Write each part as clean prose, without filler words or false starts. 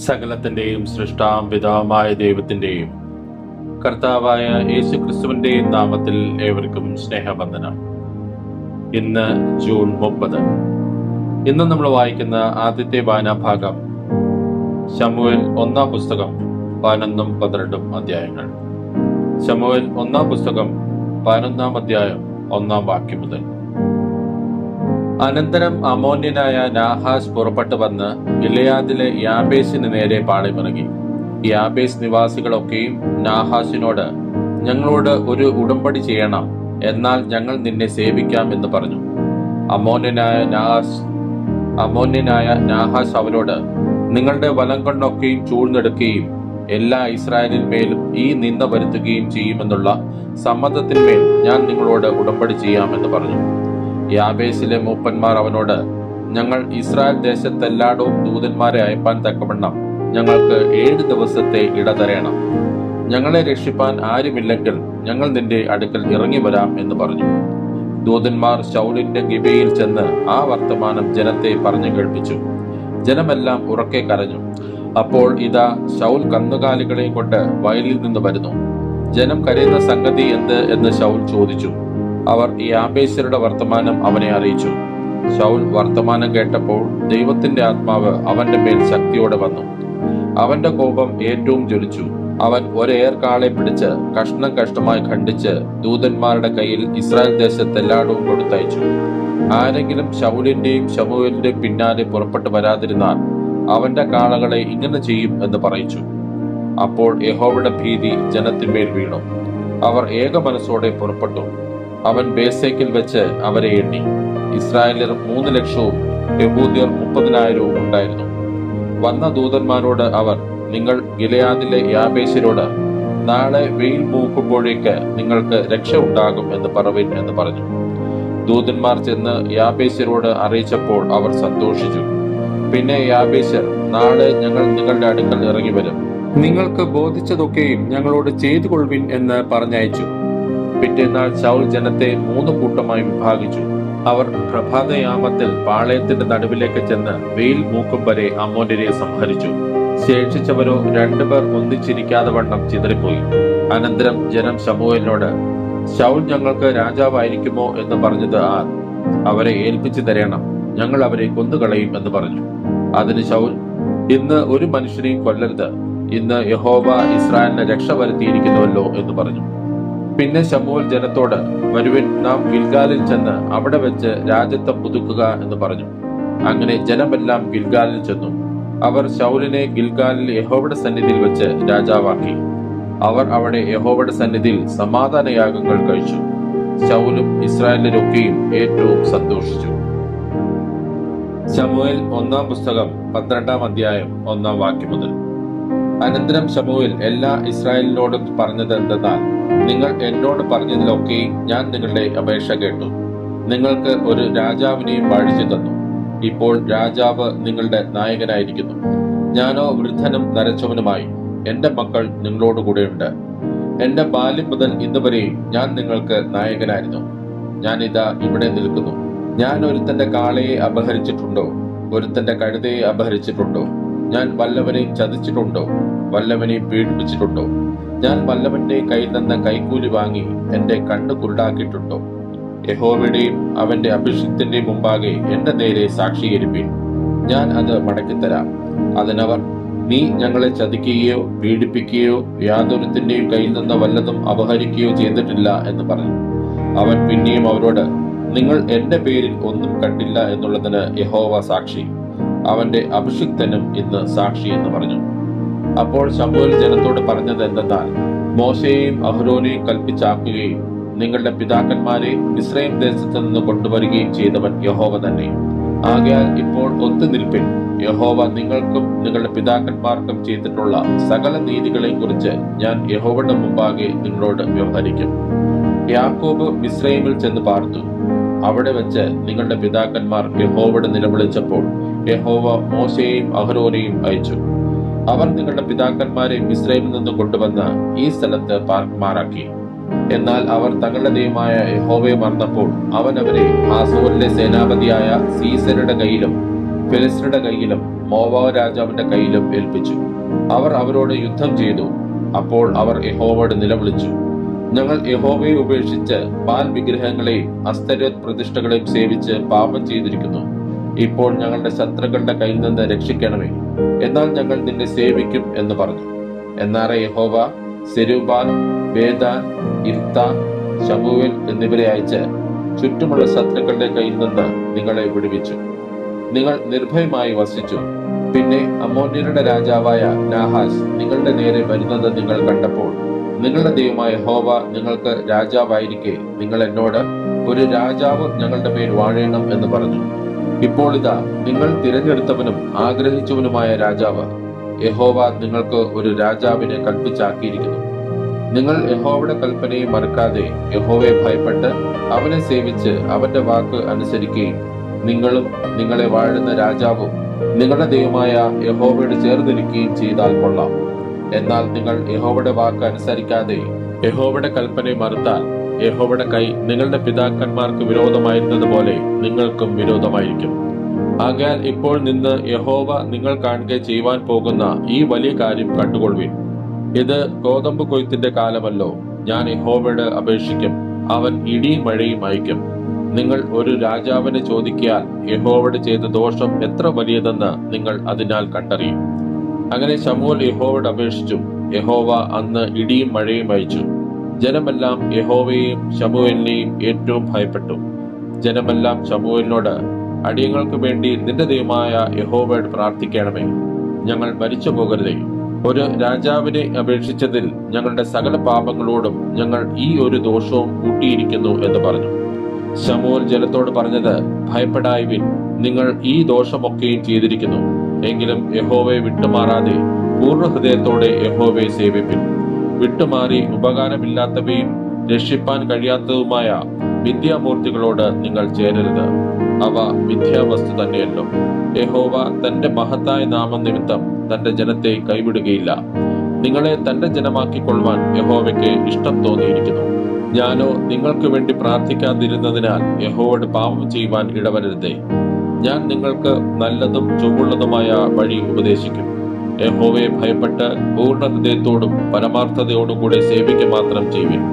സകലത്തിന്റെയും സൃഷ്ടാം പിതാവുമായ ദൈവത്തിന്റെയും കർത്താവായ യേശു ക്രിസ്തുവിന്റെയും നാമത്തിൽ ഏവർക്കും സ്നേഹവന്ദനം. ഇന്ന് ജൂൺ 30. ഇന്ന് നമ്മൾ വായിക്കുന്ന ആദ്യത്തെ വായനാഭാഗം ശമൂവേൽ 1-ാം പുസ്തകം 11ഉം 12ഉം അധ്യായങ്ങൾ. ശമൂവേൽ 1-ാം പുസ്തകം 11-ാം അധ്യായം 1-ാം വാക്യം മുതൽ. അനന്തരം അമോന്യനായ നാഹാസ് പുറപ്പെട്ടു വന്ന് ഗിലെയാദിലെ യാബേസിന് നേരെ പാളയമിറങ്ങി. യാബേസ് നിവാസികളൊക്കെയും നാഹാസിനോട്, ഞങ്ങളോട് ഒരു ഉടമ്പടി ചെയ്യണം, എന്നാൽ ഞങ്ങൾ നിന്നെ സേവിക്കാം എന്ന് പറഞ്ഞു. അമോന്യനായ നാഹാസ് അവരോട്, നിങ്ങളുടെ വലം കൊണ്ടൊക്കെയും ചൂഴ്ന്നെടുക്കുകയും എല്ലാ ഇസ്രായേലിന്മേലും ഈ നിന്ദ വരുത്തുകയും ചെയ്യുമെന്നുള്ള സമ്മതത്തിന്മേൽ ഞാൻ നിങ്ങളോട് ഉടമ്പടി ചെയ്യാമെന്ന് പറഞ്ഞു. യാബേസിലെ മൂപ്പന്മാർ അവനോട്, ഞങ്ങൾ ഇസ്രായേൽ ദേശത്തെല്ലായിടവും ദൂതന്മാരെ അയപ്പാൻ തക്കവണ്ണം ഞങ്ങൾക്ക് 7 ദിവസത്തെ ഇട തരേണം. ഞങ്ങളെ രക്ഷിപ്പാൻ ആരുമില്ലെങ്കിൽ ഞങ്ങൾ നിന്റെ അടുക്കൽ ഇറങ്ങി വരാം എന്ന് പറഞ്ഞു. ദൂതന്മാർ ശൗലിന്റെ ഗിബയിൽ ചെന്ന് ആ വർത്തമാനം ജനത്തെ പറഞ്ഞു കേൾപ്പിച്ചു. ജനമെല്ലാം ഉറക്കെ കരഞ്ഞു. അപ്പോൾ ഇതാ ശൗൽ കന്നുകാലികളെയും കൊണ്ട് വയലിൽ നിന്ന് വരുന്നു. ജനം കരയുന്ന സംഗതി എന്ത് എന്ന് ശൗൽ ചോദിച്ചു. അവർ യാബേസ്യരുടെ വർത്തമാനം അവനെ അറിയിച്ചു. ശൗൽ വർത്തമാനം കേട്ടപ്പോൾ ദൈവത്തിന്റെ ആത്മാവ് അവന്റെ മേൽ ശക്തിയോടെ വന്നു. അവന്റെ കോപം ഏറ്റവും ജ്വലിച്ചു. അവൻ ഒരേർക്കാളെ പിടിച്ച് കഷ്ണം കഷ്ണമായി ഖണ്ഡിച്ച് ദൂതന്മാരുടെ കയ്യിൽ ഇസ്രായേൽ ദേശത്തെല്ലായിടവും കൊടുത്തയച്ചു. ആരെങ്കിലും ശൗലിന്റെയും ശമൂവേലിന്റെയും പിന്നാലെ പുറപ്പെട്ടു വരാതിരുന്നാൽ അവന്റെ കാളകളെ ഇങ്ങനെ ചെയ്യും എന്ന് പറയിച്ചു. അപ്പോൾ യഹോവയുടെ ഭീതി ജനത്തിന്മേൽ വീണു. അവർ ഏക മനസ്സോടെ പുറപ്പെട്ടു. അവൻ ബേസേക്കിൽ വെച്ച് അവരെ എണ്ണി. ഇസ്രായേലിയർ 3,00,000-ഉം യഹൂദ്യർ 30,000-ഉം ഉണ്ടായിരുന്നു. വന്ന ദൂതന്മാരോട് അവർ, നിങ്ങൾ ഗിലെയാദിലെ യാബേസ്യരോട്, നാളെ വെയിൽ മൂക്കുമ്പോഴേക്ക് നിങ്ങൾക്ക് രക്ഷ ഉണ്ടാകും എന്ന് പറവിൻ എന്ന് പറഞ്ഞു. ദൂതന്മാർ ചെന്ന് യാബേസ്യരോട് അറിയിച്ചപ്പോൾ അവർ സന്തോഷിച്ചു. പിന്നെ യാബേസ്യർ, നാളെ ഞങ്ങൾ നിങ്ങളുടെ അടുക്കൽ ഇറങ്ങി വരും, നിങ്ങൾക്ക് ബോധിച്ചതൊക്കെയും ഞങ്ങളോട് ചെയ്തു കൊള്ളുവിൻ എന്ന് പറഞ്ഞയച്ചു. പിറ്റേന്നാൾ ശൗൽ ജനത്തെ 3 കൂട്ടമായി വിഭാഗിച്ചു. അവർ പ്രഭാതയാമത്തിൽ പാളയത്തിന്റെ നടുവിലേക്ക് ചെന്ന് വെയിൽ മൂക്കും വരെ അമ്മോന്യരെ സംഹരിച്ചു. ശേഷിച്ചവരോ 2 പേർ ഒന്നിച്ചിരിക്കാതെ വണ്ണം ചിതറിപ്പോയി. അനന്തരം ജനം ശമൂവേലിനോട്, ശൗൽ ഞങ്ങൾക്ക് രാജാവായിരിക്കുമോ എന്ന് പറഞ്ഞത് ആർ? അവരെ ഏൽപ്പിച്ചു തരേണം, ഞങ്ങൾ അവരെ കൊന്നുകളയും എന്ന് പറഞ്ഞു. അതിന് ശൗൽ, ഇന്ന് ഒരു മനുഷ്യനെയും കൊല്ലരുത്, ഇന്ന് യഹോവ ഇസ്രായേലിന് രക്ഷ വരുത്തിയിരിക്കുന്നുവല്ലോ എന്ന് പറഞ്ഞു. പിന്നെ ശമൂവേൽ ജനത്തോട്, വരുവിൻ, നാം ഗിൽഗാലിൽ ചെന്ന് അവിടെ വെച്ച് രാജത്വം പുതുക്കുക എന്ന് പറഞ്ഞു. അങ്ങനെ ജനമെല്ലാം ഗിൽഗാലിൽ ചെന്നു. അവർ ശൗലിനെ ഗിൽഗാലിൽ യഹോവയുടെ സന്നിധിയിൽ വെച്ച് രാജാവാക്കി. അവർ അവിടെ യഹോവയുടെ സന്നിധിയിൽ സമാധാനയാഗങ്ങൾ കഴിച്ചു. ശൗലും ഇസ്രായേലിലൊക്കെയും ഏറ്റവും സന്തോഷിച്ചു. ശമൂവേൽ 1-ാം പുസ്തകം 12-ാം അധ്യായം 1-ാം വാക്യം മുതൽ. അനന്തരം ശമൂവേൽ എല്ലാ ഇസ്രായേലിനോടും പറഞ്ഞത് എന്തെന്നാൽ, നിങ്ങൾ എന്നോട് പറഞ്ഞതിലൊക്കെയും ഞാൻ നിങ്ങളുടെ അപേക്ഷ കേട്ടു. നിങ്ങൾക്ക് ഒരു രാജാവിനെയും വാഴിച്ചു തന്നു. ഇപ്പോൾ രാജാവ് നിങ്ങളുടെ നായകനായിരിക്കുന്നു. ഞാനോ വൃദ്ധനും നരച്ചവനുമായി. എന്റെ മക്കൾ നിങ്ങളോടുകൂടെയുണ്ട്. എന്റെ ബാല്യം മുതൽ ഇന്നുവരെയും ഞാൻ നിങ്ങൾക്ക് നായകനായിരുന്നു. ഞാനിതാ ഇവിടെ നിൽക്കുന്നു. ഞാൻ ഒരുത്തന്റെ കാളയെ അപഹരിച്ചിട്ടുണ്ടോ? ഒരുത്തന്റെ കഴുതയെ അപഹരിച്ചിട്ടുണ്ടോ? ഞാൻ വല്ലവനെയും ചതിച്ചിട്ടുണ്ടോ? വല്ലവനെയും പീഡിപ്പിച്ചിട്ടുണ്ടോ? ഞാൻ വല്ലവന്റെ കയ്യിൽ നിന്ന് കൈക്കൂലി വാങ്ങി എന്റെ കണ്ണ് കുരുടാക്കിയിട്ടുണ്ടോ? യഹോവയുടെയും അവന്റെ അഭിഷിക്തന്റെയും മുമ്പാകെ എന്റെ നേരെ സാക്ഷീകരിപ്പിൻ, ഞാൻ അത് മടക്കിത്തരാം. അതിനവർ, നീ ഞങ്ങളെ ചതിക്കുകയോ പീഡിപ്പിക്കുകയോ യാതൊരുത്തിന്റെയും കയ്യിൽ നിന്ന് വല്ലതും അപഹരിക്കുകയോ ചെയ്തിട്ടില്ല എന്ന് പറഞ്ഞു. അവൻ പിന്നെയും അവരോട്, നിങ്ങൾ എന്റെ പേരിൽ ഒന്നും കണ്ടില്ല എന്നുള്ളതിന് യഹോവ സാക്ഷി, അവന്റെ അഭിഷിക്തനും ഇന്ന് സാക്ഷി എന്ന് പറഞ്ഞു. അപ്പോൾ ശമൂവേൽ ജനത്തോട് പറഞ്ഞത് എന്തെന്നാൽ, മോശയെയും അഹ്റോനെയും കൽപ്പിച്ചാക്കുകയും നിങ്ങളുടെ പിതാക്കന്മാരെ മിസ്രയീം ദേശത്ത് നിന്ന് കൊണ്ടുവരികയും ചെയ്തവൻ യഹോവ തന്നെ. ആകയാൽ ഇപ്പോൾ ഒത്തുനിൽപ്പിൻ. യഹോവ നിങ്ങൾക്കും നിങ്ങളുടെ പിതാക്കന്മാർക്കും ചെയ്തിട്ടുള്ള സകല നീതികളെയും കുറിച്ച് ഞാൻ യഹോവയുടെ മുമ്പാകെ നിങ്ങളോട് വ്യവഹരിക്കും. യാക്കോബ് മിസ്രയീമിൽ ചെന്ന് പാർത്തു. അവിടെ വെച്ച് നിങ്ങളുടെ പിതാക്കന്മാർ യഹോവയോട് നിലവിളിച്ചപ്പോൾ യഹോവ മോശയെയും അഹ്റോനെയും അയച്ചു. അവർ നിങ്ങളുടെ പിതാക്കന്മാരെ മിസ്രയീമിൽ നിന്ന് കൊണ്ടുവന്ന് ഈ സ്ഥലത്ത് പാർക്കുമാറാക്കി. എന്നാൽ അവർ തങ്ങളുടെ ദൈവമായ യഹോവയെ മറന്നപ്പോൾ അവൻ അവരെ ഹാസോരിലെ സേനാപതിയായ സീസരുടെ കയ്യിലും ഫെലിസ്ത്യരുടെ കയ്യിലും മോവാബ് രാജാവിന്റെ കയ്യിലും ഏൽപ്പിച്ചു. അവർ അവരോട് യുദ്ധം ചെയ്തു. അപ്പോൾ അവർ യഹോവയോട് നിലവിളിച്ചു, ഞങ്ങൾ യഹോവയെ ഉപേക്ഷിച്ച് ബാൽ വിഗ്രഹങ്ങളെയും അസ്തരോത്ത് പ്രതിഷ്ഠകളെയും സേവിച്ച് പാപം ചെയ്തിരിക്കുന്നു. ഇപ്പോൾ ഞങ്ങളുടെ ശത്രുക്കളുടെ കയ്യിൽ നിന്ന് രക്ഷിക്കണമേ, എന്നാൽ ഞങ്ങൾ നിന്നെ സേവിക്കും എന്ന് പറഞ്ഞു. എന്നാൽ യഹോവ സെരുബ്ബാൽ, ബേദാൻ, ഇഫ്താൻ, ശമൂവേൽ എന്നിവരെ അയച്ച് ചുറ്റുമുള്ള ശത്രുക്കളുടെ കയ്യിൽ നിന്ന് നിങ്ങളെ വിടുവിച്ചു. നിങ്ങൾ നിർഭയമായി വസിച്ചു. പിന്നെ അമ്മോന്യരുടെ രാജാവായ നാഹാസ് നിങ്ങളുടെ നേരെ വരുന്നത് നിങ്ങൾ കണ്ടപ്പോൾ നിങ്ങളുടെ ദൈവമായ യഹോവ നിങ്ങൾക്ക് രാജാവായിരിക്കെ നിങ്ങൾ എന്നോട്, ഒരു രാജാവ് ഞങ്ങളുടെ മേൽ വാഴേണം എന്ന് പറഞ്ഞു. ഇപ്പോൾ ഇതാ, നിങ്ങൾ തിരഞ്ഞെടുത്തവനും ആഗ്രഹിച്ചവനുമായ രാജാവ് യഹോവ നിങ്ങൾക്ക് ഒരു രാജാവിനെ കൽപ്പിച്ചാക്കിയിരിക്കുന്നു. നിങ്ങൾ യഹോവയുടെ കൽപ്പനയെ മറക്കാതെ യഹോവയെ ഭയപ്പെട്ട് അവനെ സേവിച്ച് അവന്റെ വാക്ക് അനുസരിക്കുകയും നിങ്ങളും നിങ്ങളെ വാഴുന്ന രാജാവും നിങ്ങളുടെ ദൈവമായ യഹോവയോട് ചേർന്നിരിക്കുകയും ചെയ്താൽ കൊള്ളാം. എന്നാൽ നിങ്ങൾ യഹോവയുടെ വാക്ക് അനുസരിക്കാതെ യഹോവയുടെ കൽപ്പനയെ മറുത്താൽ യഹോവയുടെ കൈ നിങ്ങളുടെ പിതാക്കന്മാർക്ക് വിരോധമായിരുന്നത് പോലെ നിങ്ങൾക്കും വിരോധമായിരിക്കും. ആകയാൽ ഇപ്പോൾ നിന്ന് യഹോവ നിങ്ങൾ കാണുക ചെയ്യുവാൻ പോകുന്ന ഈ വലിയ കാര്യം കണ്ടുകൊള്ളുവിൻ. ഇത് ഗോതമ്പ് കൊയ്ത്തിന്റെ കാലമല്ലോ. ഞാൻ യഹോവയോട് അപേക്ഷിക്കും, അവൻ ഇടിയും മഴയും അയക്കും. നിങ്ങൾ ഒരു രാജാവിനെ ചോദിക്കാൽ യഹോവയോട് ചെയ്ത ദോഷം എത്ര വലിയതെന്ന് നിങ്ങൾ അതിനാൽ കണ്ടറിയും. അങ്ങനെ ശമൂവേൽ യഹോവയോട് അപേക്ഷിച്ചു. യഹോവ അന്ന് ഇടിയും മഴയും അയച്ചു. ജനമെല്ലാം യഹോവയെയും ശമൂവേലിനെയും ഏറ്റവും ഭയപ്പെട്ടു. ജനമെല്ലാം ശമൂവേലിനോട്, അടിയങ്ങൾക്ക് വേണ്ടി നിന്റെ ദൈവമായ യഹോവയോട് പ്രാർത്ഥിക്കണമേ, ഞങ്ങൾ മരിച്ചു പോകരുതേ. ഒരു രാജാവിനെ അപേക്ഷിച്ചതിൽ ഞങ്ങളുടെ സകല പാപങ്ങളോടും ഞങ്ങൾ ഈ ഒരു ദോഷവും കൂട്ടിയിരിക്കുന്നു എന്ന് പറഞ്ഞു. ശമൂവേൽ ജനത്തോട് പറഞ്ഞത്, ഭയപ്പെടായ്വിൻ, നിങ്ങൾ ഈ ദോഷമൊക്കെയും ചെയ്തിരിക്കുന്നു. എങ്കിലും യഹോവയെ വിട്ടുമാറാതെ പൂർണ്ണ ഹൃദയത്തോടെ യഹോവയെ സേവിപ്പിൻ. വിട്ടുമാറി ഉപകാരമില്ലാത്തവയും രക്ഷിപ്പാൻ കഴിയാത്തതുമായ മിഥ്യാമൂർത്തികളോട് നിങ്ങൾ ചേരരുത്. അവ മിഥ്യാവസ്തു തന്നെയല്ലോ. യഹോവ തന്റെ മഹത്തായ നാമനിമിത്തം തന്റെ ജനത്തെ കൈവിടുകയില്ല. നിങ്ങളെ തന്റെ ജനമാക്കിക്കൊള്ളുവാൻ യഹോവയ്ക്ക് ഇഷ്ടം തോന്നിയിരിക്കുന്നു. ഞാനോ നിങ്ങൾക്ക് വേണ്ടി പ്രാർത്ഥിക്കാതിരുന്നതിനാൽ യഹോവയോട് പാപം ചെയ്യുവാൻ ഇടവരരുതേ. ഞാൻ നിങ്ങൾക്ക് നല്ലതും ചൊവ്വുള്ളതുമായ വഴി ഉപദേശിക്കും. യഹോവയെ ഭയപ്പെട്ട് പൂർണ്ണ ഹൃദയത്തോടും പരമാർത്ഥതയോടും കൂടെ സേവിക്കുക മാത്രം ചെയ്യുവിൻ.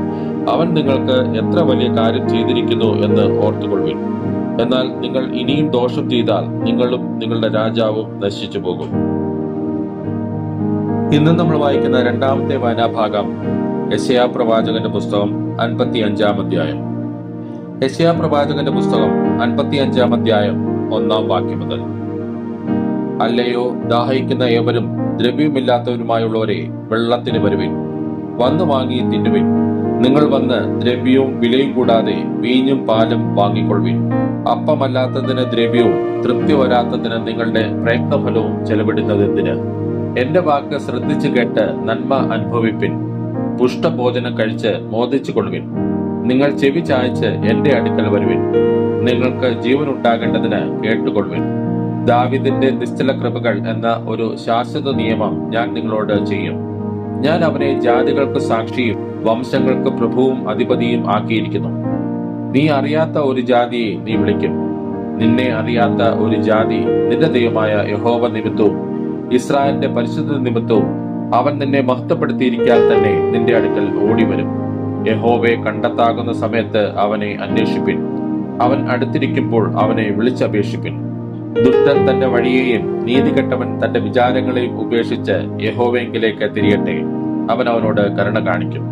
അവൻ നിങ്ങൾക്ക് എത്ര വലിയ കാര്യം ചെയ്തിരിക്കുന്നു എന്ന് ഓർത്തുകൊള്ളുവിൻ. എന്നാൽ നിങ്ങൾ ഇനിയും ദോഷം ചെയ്താൽ നിങ്ങളും നിങ്ങളുടെ രാജാവും നശിച്ചു പോകും. ഇന്ന് നമ്മൾ വായിക്കുന്ന രണ്ടാമത്തെ വായനാഭാഗം യെശയ്യാ പ്രവാചകന്റെ പുസ്തകം 55-ാം അധ്യായം. യെശയ്യാ പ്രവാചകന്റെ പുസ്തകം 55-ാം അധ്യായം 1-ാം വാക്യം മുതൽ. അല്ലയോ ദാഹിക്കുന്ന ഏവരും ദ്രവ്യമില്ലാത്തവരുമായുള്ളവരെ, വെള്ളത്തിന് വരുവിൻ, വന്നു വാങ്ങി തിന്നുവിൻ. നിങ്ങൾ വന്ന് ദ്രവ്യവും വിലയും കൂടാതെ വീഞ്ഞും പാലും വാങ്ങിക്കൊള്ളുവിൻ. അപ്പമല്ലാത്തതിന് ദ്രവ്യവും തൃപ്തി വരാത്തതിന് നിങ്ങളുടെ പ്രയത്നഫലവും ചെലവിടുന്നതെന്തിന്? എന്റെ വാക്ക് ശ്രദ്ധിച്ചു കേട്ട് നന്മ അനുഭവിപ്പിൻ. പുഷ്ടഭോജനം കഴിച്ച് മോദിച്ചു കൊള്ളുവിൻ. നിങ്ങൾ ചെവി ചായച്ച് എന്റെ അടുക്കൽ വരുവിൻ. നിങ്ങൾക്ക് ജീവനുണ്ടാകേണ്ടതിന് കേട്ടുകൊള്ളുവിൻ. ദാവീദിന്റെ നിശ്ചല കൃപകൾ എന്ന ഒരു ശാശ്വത നിയമം ഞാൻ നിങ്ങളോട് ചെയ്യും. ഞാൻ അവനെ ജാതികൾക്ക് സാക്ഷിയും വംശങ്ങൾക്ക് പ്രഭുവും അധിപതിയും ആക്കിയിരിക്കുന്നു. നീ അറിയാത്ത ഒരു ജാതിയെ നീ വിളിക്കും. നിന്നെ അറിയാത്ത ഒരു ജാതി നിന്റെ ദൈവമായ യഹോവ നിമിത്തവും ഇസ്രായേലിന്റെ പരിശുദ്ധ നിമിത്തവും അവൻ നിന്നെ മഹത്വപ്പെടുത്തിയിരിക്കാൻ തന്നെ നിന്റെ അടുക്കൽ ഓടിവരും. യഹോവയെ കണ്ടെത്താകുന്ന സമയത്ത് അവനെ അന്വേഷിപ്പിൻ. അവൻ അടുത്തിരിക്കുമ്പോൾ അവനെ വിളിച്ചപേക്ഷിപ്പിൻ. ദുഷ്ടൻ തന്റെ വഴിയെയും നീതികെട്ടവൻ തന്റെ വിചാരങ്ങളെയും ഉപേക്ഷിച്ച് യഹോവയെങ്കിലേക്ക് തിരിയട്ടെ. അവൻ അവനോട് കരുണ കാണിക്കും.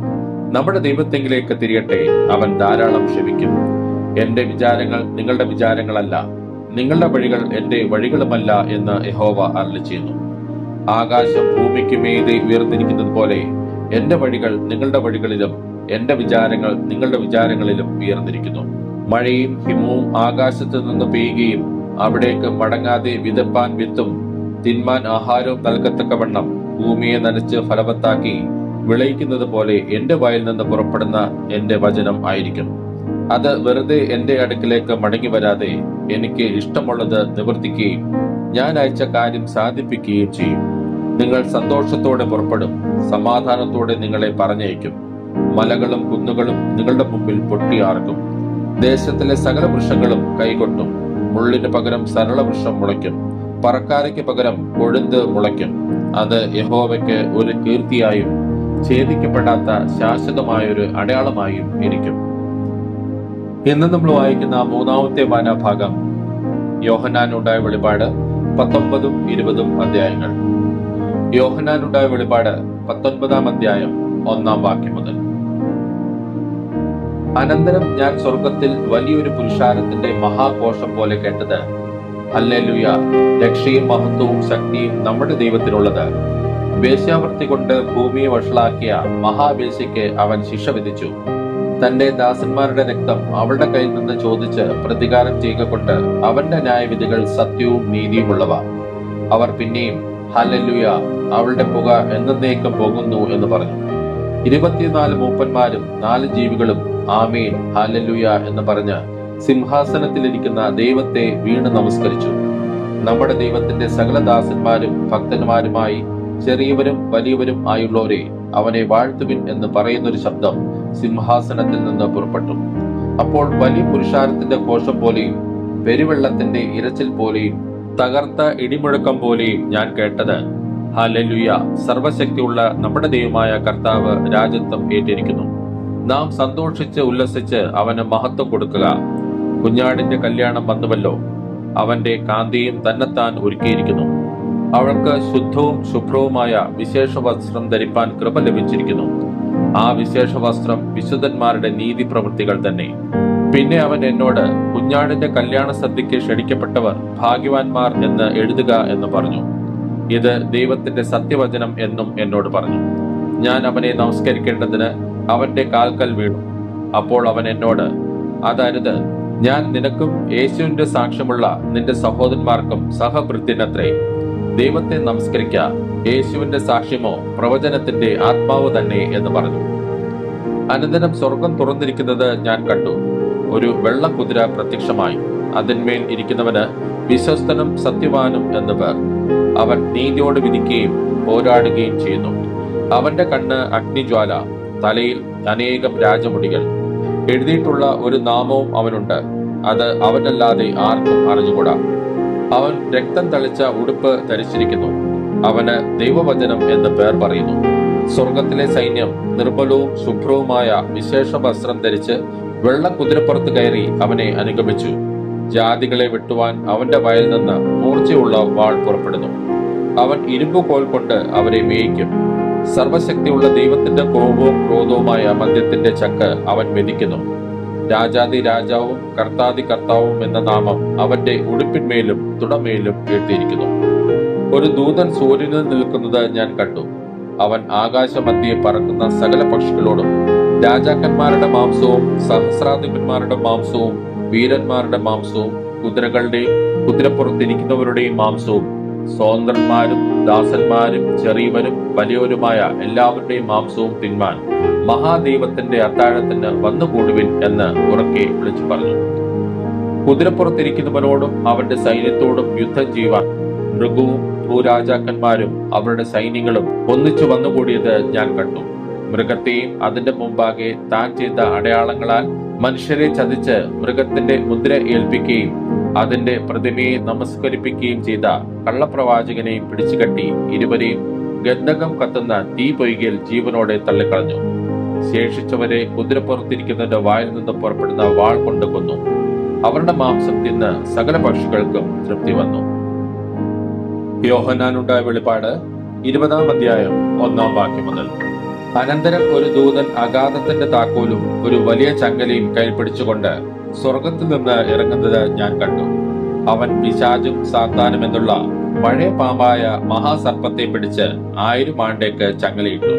നമ്മുടെ ദൈവത്തെങ്കിലേക്ക് തിരിയട്ടെ. അവൻ ധാരാളം ക്ഷമിക്കും. എന്റെ വിചാരങ്ങൾ നിങ്ങളുടെ വിചാരങ്ങളല്ല, നിങ്ങളുടെ വഴികൾ എന്റെ വഴികളുമല്ല എന്ന് യഹോവ അരുളിച്ചെയ്യുന്നു. ആകാശം ഭൂമിക്ക് മീതെ ഉയർന്നിരിക്കുന്നത് പോലെ എന്റെ വഴികൾ നിങ്ങളുടെ വഴികളിലും എന്റെ വിചാരങ്ങൾ നിങ്ങളുടെ വിചാരങ്ങളിലും ഉയർന്നിരിക്കുന്നു. മഴയും ഹിമവും ആകാശത്ത് നിന്ന് പെയ്യുകയും അവിടേക്ക് മടങ്ങാതെ വിതപ്പാൻ വിത്തും തിന്മാൻ ആഹാരവും നൽകത്തക്കവണ്ണം ഭൂമിയെ നനച്ച് ഫലവത്താക്കി വിളയിക്കുന്നത് പോലെ എന്റെ വായിൽ നിന്ന് പുറപ്പെടുന്ന എന്റെ വചനം ആയിരിക്കും. അത് വെറുതെ എന്റെ അടുക്കിലേക്ക് മടങ്ങി വരാതെ എനിക്ക് ഇഷ്ടമുള്ളത് നിവർത്തിക്കുകയും ഞാൻ അയച്ച കാര്യം സാധിപ്പിക്കുകയും ചെയ്യും. നിങ്ങൾ സന്തോഷത്തോടെ പുറപ്പെടും, സമാധാനത്തോടെ നിങ്ങളെ പറഞ്ഞയക്കും. മലകളും കുന്നുകളും നിങ്ങളുടെ മുമ്പിൽ പൊട്ടിയാർക്കും. ദേശത്തിലെ സകല വൃക്ഷങ്ങളും കൈകൊട്ടും. മുള്ളിന് പകരം സരള വൃക്ഷം മുളയ്ക്കും. പറക്കാരയ്ക്ക് പകരം കൊഴുന്ത് മുളയ്ക്കും. അത് യഹോവയ്ക്ക് ഒരു കീർത്തിയായും ഛേദിക്കപ്പെടാത്ത ശാശ്വതമായൊരു അടയാളമായും ഇരിക്കും. ഇന്ന് നമ്മൾ വായിക്കുന്ന മൂന്നാമത്തെ വായനാഭാഗം യോഹന്നാനുണ്ടായ വെളിപാട് 19ഉം 20ഉം അധ്യായങ്ങൾ. യോഹന്നാനുണ്ടായ വെളിപാട് 19-ാം അധ്യായം 1-ാം വാക്യം മുതൽ. അനന്തരം ഞാൻ സ്വർഗത്തിൽ വലിയൊരു പുരുഷാരത്തിന്റെ മഹാഘോഷം പോലെ കേട്ടത്, ഹല്ലേലൂയ, രക്ഷയും മഹത്വവും ശക്തിയും നമ്മുടെ ദൈവത്തിനുള്ളത്. വേശ്യാവൃത്തി കൊണ്ട് ഭൂമിയെ വഷളാക്കിയ മഹാവേശ്യയ്ക്ക് അവൻ ശിക്ഷ വിധിച്ചു. തന്റെ ദാസന്മാരുടെ രക്തം അവളുടെ കയ്യിൽ നിന്ന് ചോദിച്ച് പ്രതികാരം ചെയ്യുക കൊണ്ട് അവന്റെ ന്യായവിധികൾ സത്യവും നീതിയുമുള്ളവ. അവർ പിന്നെയും ഹല്ലേലൂയ, അവളുടെ പുക എന്നേക്കും പോകുന്നു എന്ന് പറഞ്ഞു. 24 മൂപ്പന്മാരും 4 ജീവികളും ആമേൻ ഹല്ലേലൂയ എന്ന് പറഞ്ഞ് സിംഹാസനത്തിലിരിക്കുന്ന ദൈവത്തെ വീണ് നമസ്കരിച്ചു. നമ്മുടെ ദൈവത്തിന്റെ സകല ദാസന്മാരും ഭക്തന്മാരുമായി ചെറിയവരും വലിയവരും ആയുള്ളവരെ അവനെ വാഴ്ത്തുവിൻ എന്ന് പറയുന്നൊരു ശബ്ദം സിംഹാസനത്തിൽ നിന്ന് പുറപ്പെട്ടു. അപ്പോൾ വലിയ പുരുഷാരത്തിന്റെ ഘോഷം പോലെയും പെരുവെള്ളത്തിന്റെ ഇരച്ചിൽ പോലെയും തകർത്ത ഇടിമുഴക്കം പോലെയും ഞാൻ കേട്ടത്, ഹല്ലേലൂയ, സർവശക്തിയുള്ള നമ്മുടെ ദൈവമായ കർത്താവ് രാജത്വം ഏറ്റിരിക്കുന്നു. നാം സന്തോഷിച്ച് ഉല്ലസിച്ച് അവന് മഹത്വം കൊടുക്കുക. കുഞ്ഞാടിന്റെ കല്യാണം വന്നുവല്ലോ, അവന്റെ കാന്തിയും തന്നെത്താൻ ഒരുക്കിയിരിക്കുന്നു. അവൾക്ക് ശുദ്ധവും ശുഭ്രവുമായ വിശേഷ വസ്ത്രം ധരിപ്പാൻ കൃപ ലഭിച്ചിരിക്കുന്നു. ആ വിശേഷ വസ്ത്രം വിശുദ്ധന്മാരുടെ നീതി പ്രവൃത്തികൾ തന്നെ. പിന്നെ അവൻ എന്നോട്, കുഞ്ഞാടിന്റെ കല്യാണ സദ്യയ്ക്ക് ക്ഷണിക്കപ്പെട്ടവർ ഭാഗ്യവാന്മാർ എന്ന് എഴുതുക എന്ന് പറഞ്ഞു. ഇത് ദൈവത്തിന്റെ സത്യവചനം എന്നും എന്നോട് പറഞ്ഞു. ഞാൻ അവനെ നമസ്കരിക്കേണ്ടതിന് അവന്റെ കാൽക്കൽ വീണു. അപ്പോൾ അവൻ എന്നോട്, അതരുത്, ഞാൻ നിനക്കും യേശുവിന്റെ സാക്ഷ്യമുള്ള നിന്റെ സഹോദരന്മാർക്കും സഹഭൃത്യനത്രേ. ദൈവത്തെ നമസ്കരിക്ക, യേശുവിന്റെ സാക്ഷ്യമോ പ്രവചനത്തിന്റെ ആത്മാവ് തന്നെ എന്ന് പറഞ്ഞു. അനന്തരം സ്വർഗം തുറന്നിരിക്കുന്നത് ഞാൻ കണ്ടു. ഒരു വെള്ളക്കുതിര പ്രത്യക്ഷമായി. അതിന്മേൽ ഇരിക്കുന്നവന് വിശ്വസ്തനും സത്യവാനും എന്ന് പേർ. അവൻ നീതിയോട് വിധിക്കുകയും പോരാടുകയും ചെയ്യുന്നു. അവന്റെ കണ്ണ് അഗ്നിജ്വാല, തലയിൽ അനേകം രാജമുടികൾ. എഴുതിയിട്ടുള്ള ഒരു നാമവും അവനുണ്ട്, അത് അവനല്ലാതെ ആർക്കും അറിഞ്ഞുകൂടാ. അവൻ രക്തം തളിച്ച ഉടുപ്പ് ധരിച്ചിരിക്കുന്നു. അവന് ദൈവവചനം എന്ന് പേർ പറയുന്നു. സ്വർഗത്തിലെ സൈന്യം നിർമ്മലവും ശുഭ്രവുമായ വിശേഷ വസ്ത്രം ധരിച്ച് വെള്ള കുതിരപ്പുറത്ത് കയറി അവനെ അനുഗമിച്ചു. ജാതികളെ വെട്ടുവാൻ അവന്റെ വായിൽ നിന്ന് മൂർച്ചയുള്ള വാൾ പുറപ്പെടുന്നു. അവൻ ഇരുമ്പുകോൽ കൊണ്ട് അവരെ മേയിക്കും. സർവശക്തിയുള്ള ദൈവത്തിന്റെ കോപവും ക്രോധവുമായ മദ്യത്തിന്റെ ചക്ക് അവൻ മെതിക്കുന്നു. രാജാതി രാജാവും കർത്താതി കർത്താവും എന്ന നാമം അവന്റെ ഉടുപ്പിന്മേലും തുടമേലും എഴുതിയിരിക്കുന്നു. ഒരു ദൂതൻ സൂര്യനിൽ നിൽക്കുന്നത് ഞാൻ കണ്ടു. അവൻ ആകാശമധ്യേ പറക്കുന്ന സകല പക്ഷികളോടും, രാജാക്കന്മാരുടെ മാംസവും സഹസ്രാധിപന്മാരുടെ മാംസവും വീരന്മാരുടെ മാംസവും കുതിരകളുടെയും കുതിരപ്പുറത്തിരിക്കുന്നവരുടെയും മാംസവും സ്വതന്ത്രന്മാരും ദാസന്മാരും ചെറിയവരും വലിയവരുമായ എല്ലാവരുടെയും മാംസവും തിന്മാൻ മഹാദൈവത്തിന്റെ അത്താഴത്തിന് വന്നുകൂടുവിൻ എന്ന് ഉറക്കെ വിളിച്ചു പറഞ്ഞു. കുതിരപ്പുറത്തിരിക്കുന്നവനോടും അവന്റെ സൈന്യത്തോടും യുദ്ധം ചെയ്യുവാൻ മൃഗവും ഭൂരാജാക്കന്മാരും അവരുടെ സൈന്യങ്ങളും ഒന്നിച്ചു വന്നുകൂടിയത് ഞാൻ കണ്ടു. മൃഗത്തെയും അതിന്റെ മുമ്പാകെ താൻ ചെയ്ത അടയാളങ്ങളാൽ മനുഷ്യരെ ചതിച്ച് മൃഗത്തിന്റെ മുദ്ര ഏൽപ്പിക്കുകയും അതിന്റെ പ്രതിമയെ നമസ്കരിപ്പിക്കുകയും ചെയ്ത കള്ളപ്രവാചകനെയും പിടിച്ചുകെട്ടി ഇരുവരെയും ഗന്ധകം കത്തുന്ന തീ പൊയ്കയിൽ ജീവനോടെ തള്ളിക്കളഞ്ഞു. ശേഷിച്ചവരെ കുതിരപ്പുറത്തിരിക്കുന്നതിന്റെ വായിൽ നിന്ന് പുറപ്പെടുന്ന വാൾ കൊണ്ട് കൊന്നു. അവരുടെ മാംസം തിന്ന് സകല പക്ഷികൾക്കും തൃപ്തി വന്നു. യോഹന്നാനുണ്ടായ വെളിപാട് 20-ാം അധ്യായം 1-ാം വാക്യം മുതൽ. അനന്തരം ഒരു ദൂതൻ അഗാധത്തിന്റെ താക്കോലും ഒരു വലിയ ചങ്ങലയും കയ്യിൽ പിടിച്ചുകൊണ്ട് സ്വർഗത്തിൽ നിന്ന് ഇറങ്ങുന്നത് ഞാൻ കണ്ടു. അവൻ പിശാചും സാത്താനും എന്നുള്ള പഴയ പാമ്പായ മഹാസർപ്പത്തെ പിടിച്ച് 1000 ആണ്ടേക്ക് ചങ്ങലയിട്ടു.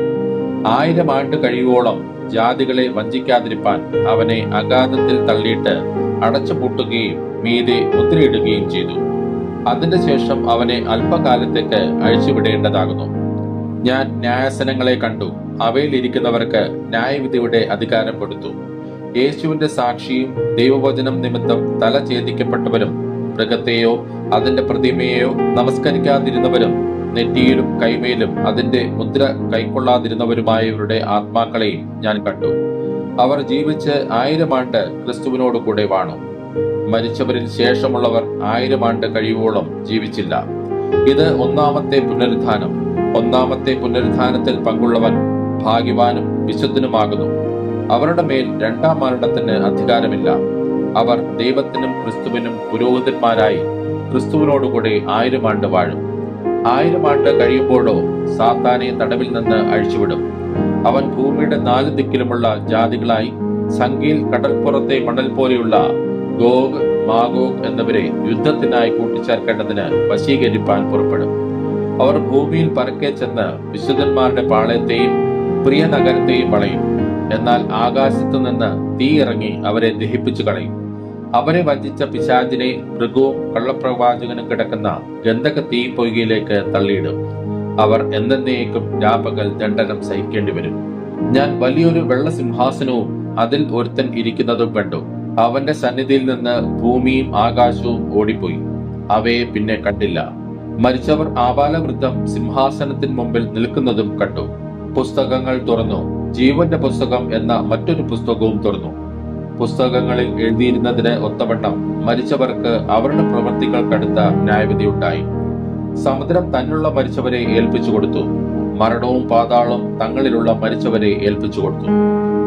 1000 ആണ്ട് കഴിയുവോളം ജാതികളെ വഞ്ചിക്കാതിരിപ്പാൻ അവനെ അഗാധത്തിൽ തള്ളിയിട്ട് അടച്ചുപൂട്ടുകയും മീതെ മുദ്രയിടുകയും ചെയ്തു. അതിന്റെ ശേഷം അവനെ അല്പകാലത്തേക്ക് അഴിച്ചുവിടേണ്ടതാകുന്നു. ഞാൻ ന്യായാസനങ്ങളെ കണ്ടു. അവയിൽ ഇരിക്കുന്നവർക്ക് ന്യായവിധിയുടെ അധികാരം കൊടുത്തു. യേശുവിന്റെ സാക്ഷിയും ദൈവവചനം നിമിത്തം തല ഛേദിക്കപ്പെട്ടവരും മൃഗത്തെയോ അതിന്റെ പ്രതിമയെയോ നമസ്കരിക്കാതിരുന്നവരും നെറ്റിയിലും കൈമേലും അതിന്റെ മുദ്ര കൈക്കൊള്ളാതിരുന്നവരുമായവരുടെ ആത്മാക്കളെയും ഞാൻ കണ്ടു. അവർ ജീവിച്ച് 1000 ആണ്ട് ക്രിസ്തുവിനോട് കൂടെ വാണു. മരിച്ചവരിൽ ശേഷമുള്ളവർ 1000 ആണ്ട് കഴിയുവോളം ജീവിച്ചില്ല. ഇത് ഒന്നാമത്തെ പുനരുത്ഥാനം. ഒന്നാമത്തെ പുനരുത്ഥാനത്തിൽ പങ്കുള്ളവൻ ഭാഗ്യവാനും വിശുദ്ധനുമാകുന്നു. അവരുടെ മേൽ രണ്ടാം മരണത്തിന് അധികാരമില്ല. അവർ ദൈവത്തിനും ക്രിസ്തുവിനും പുരോഹിതന്മാരായി ക്രിസ്തുവിനോടുകൂടെ 1000 ആണ്ട് വാഴും. 1000 ആണ്ട് കഴിയുമ്പോഴോ സാത്താനെ തടവിൽ നിന്ന് അഴിച്ചുവിടും. അവൻ ഭൂമിയുടെ 4 ദിക്കിലുമുള്ള ജാതികളായി സംഖ്യയിൽ കടൽപ്പുറത്തെ മണൽ പോലെയുള്ള ഗോഗ് മാഗോഗ് എന്നിവരെ യുദ്ധത്തിനായി കൂട്ടിച്ചേർക്കേണ്ടതിന് വശീകരിപ്പാൻ പുറപ്പെടും. അവർ ഭൂമിയിൽ പരക്കെ ചെന്ന് വിശുദ്ധന്മാരുടെ പാളയത്തെയും പ്രിയ നഗരത്തെയും വളയും. എന്നാൽ ആകാശത്തു നിന്ന് തീ ഇറങ്ങി അവരെ ദഹിപ്പിച്ചു കളയും. അവരെ വഞ്ചിച്ച പിശാചിനെ മൃഗവും കള്ളപ്രവാചകനും കിടക്കുന്ന ഗന്ധക തീ പൊയ്കയിലേക്ക് തള്ളിയിടും. അവർ എന്നേക്കും രാപകൽ ദണ്ഡനം സഹിക്കേണ്ടി വരും. ഞാൻ വലിയൊരു വെള്ള സിംഹാസനവും അതിൽ ഒരുത്തൻ ഇരിക്കുന്നതും കണ്ടു. അവന്റെ സന്നിധിയിൽ നിന്ന് ഭൂമിയും ആകാശവും ഓടിപ്പോയി, അവയെ പിന്നെ കണ്ടില്ല. മരിച്ചവർ ആബാലവൃദ്ധം സിംഹാസനത്തിന് മുമ്പിൽ നിൽക്കുന്നതും കണ്ടു. പുസ്തകങ്ങൾ തുറന്നു. ജീവന്റെ പുസ്തകം എന്ന മറ്റൊരു പുസ്തകവും തുറന്നു. പുസ്തകങ്ങളിൽ എഴുതിയിരുന്നതിന് ഒത്തവണ്ണം മരിച്ചവർക്ക് അവരുടെ പ്രവൃത്തികൾക്കടുത്ത ന്യായവിധി ഉണ്ടായി. സമുദ്രം തന്നിലുള്ള മരിച്ചവരെ ഏൽപ്പിച്ചു കൊടുത്തു. മരണവും പാതാളവും തങ്ങളിലുള്ള മരിച്ചവരെ ഏൽപ്പിച്ചു കൊടുത്തു.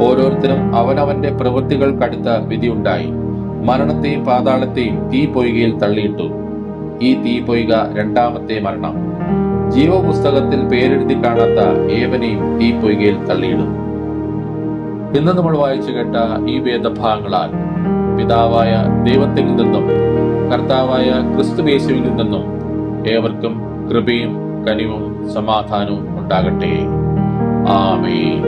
ഓരോരുത്തരും അവനവന്റെ പ്രവൃത്തികൾക്കടുത്ത വിധി ഉണ്ടായി. മരണത്തെയും പാതാളത്തെയും തീ പൊയ്കയിൽ തള്ളിയിട്ടു. ഈ തീ പൊയ്ക രണ്ടാമത്തെ മരണം. ജീവപുസ്തകത്തിൽ പേരെഴുതി കാണാത്ത ഏവനെയും തീ പൊയ്കയിൽ തള്ളിയിടും. ഇന്ന് നമ്മൾ വായിച്ചു കേട്ട ഈ വേദഭാഗങ്ങളാൽ പിതാവായ ദൈവത്തിൽ നിന്നും കർത്താവായ ക്രിസ്തുയേശുവിൽ നിന്നും ഏവർക്കും കൃപയും കനിവും സമാധാനവും ഉണ്ടാകട്ടെ. ആമേൻ.